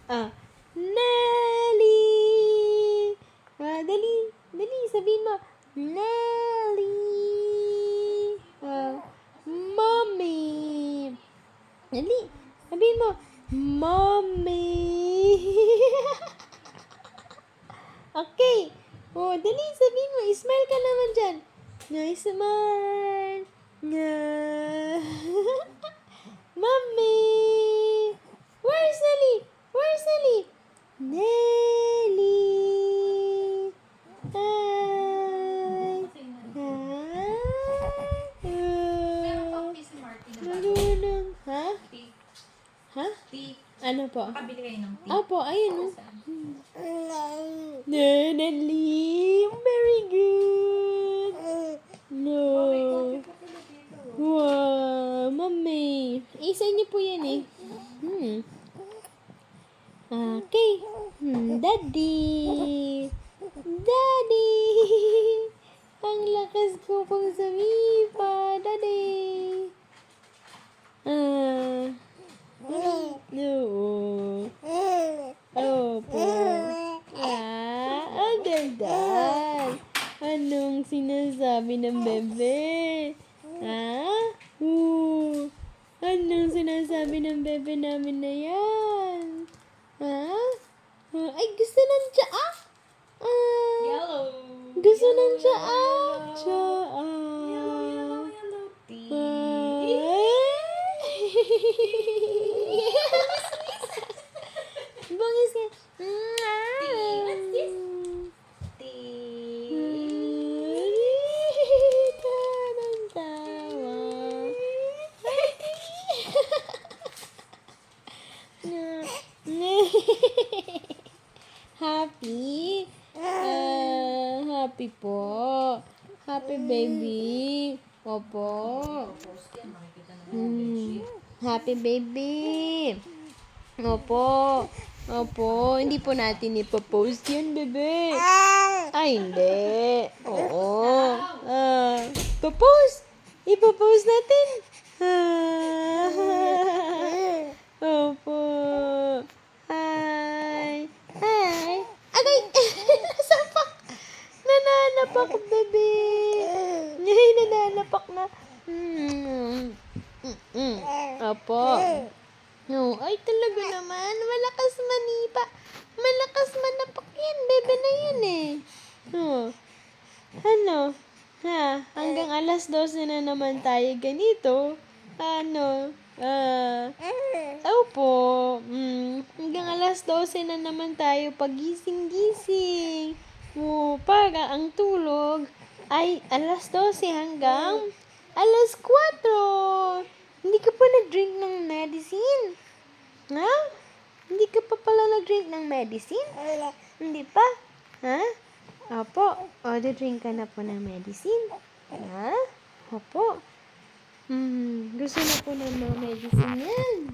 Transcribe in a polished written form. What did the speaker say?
Nelly. Dali. Dali, sabihin mo. Nelly. Mommy. Dali. Sabihin mo. Mommy. Okay. Dali, sabihin mo. Smile ka naman dyan. Smile. Mommy. Where's Nelly? Where's Nelly? Nelly. Hi. Marunong. Ha? Ha? Ano po? Makabili kayo ng tea. Opo, ayun. Nelly. Very good. No. Wow, mommy. Isa niyo po yan eh. Okay. Daddy. Daddy. Ang lakas ko pang sumipa. Daddy. No. Opo. Ang ganda. Anong sinasabi ng bebe? Anong sinasabi ng bebe namin na yan? Ay, gusto ng tsaa? Yellow. Gusto ng tsaa? Tsaa. Yellow tea. Bangis ka. What's this? Happy? Happy po. Happy baby. Opo. Happy baby. Opo. Opo. Hindi po natin ipopost yun, bebe. Ay, hindi. Oo. Popost. Ipopost natin. Opo. Hi. Hi. Agay. Nasapak. Nananapak, bebe. Ay, nananapak na. Opo. No, ay talaga naman. Malakas manipa. Malakas manapak yan. Bebe na yan eh. Ano? Hanggang alas 12 na naman tayo ganito. Opo. Hanggang alas 12 na naman tayo pagising-gising. Para ang tulog ay alas 12 hanggang alas 4. Hindi ka pa nag-drink ng medicine? Ha? Hindi ka pa pala nag-drink ng medicine? Hindi pa? Ha? Opo. Drink ka na po ng medicine? Ha? Opo. Gusto na po ng mga medicine yan.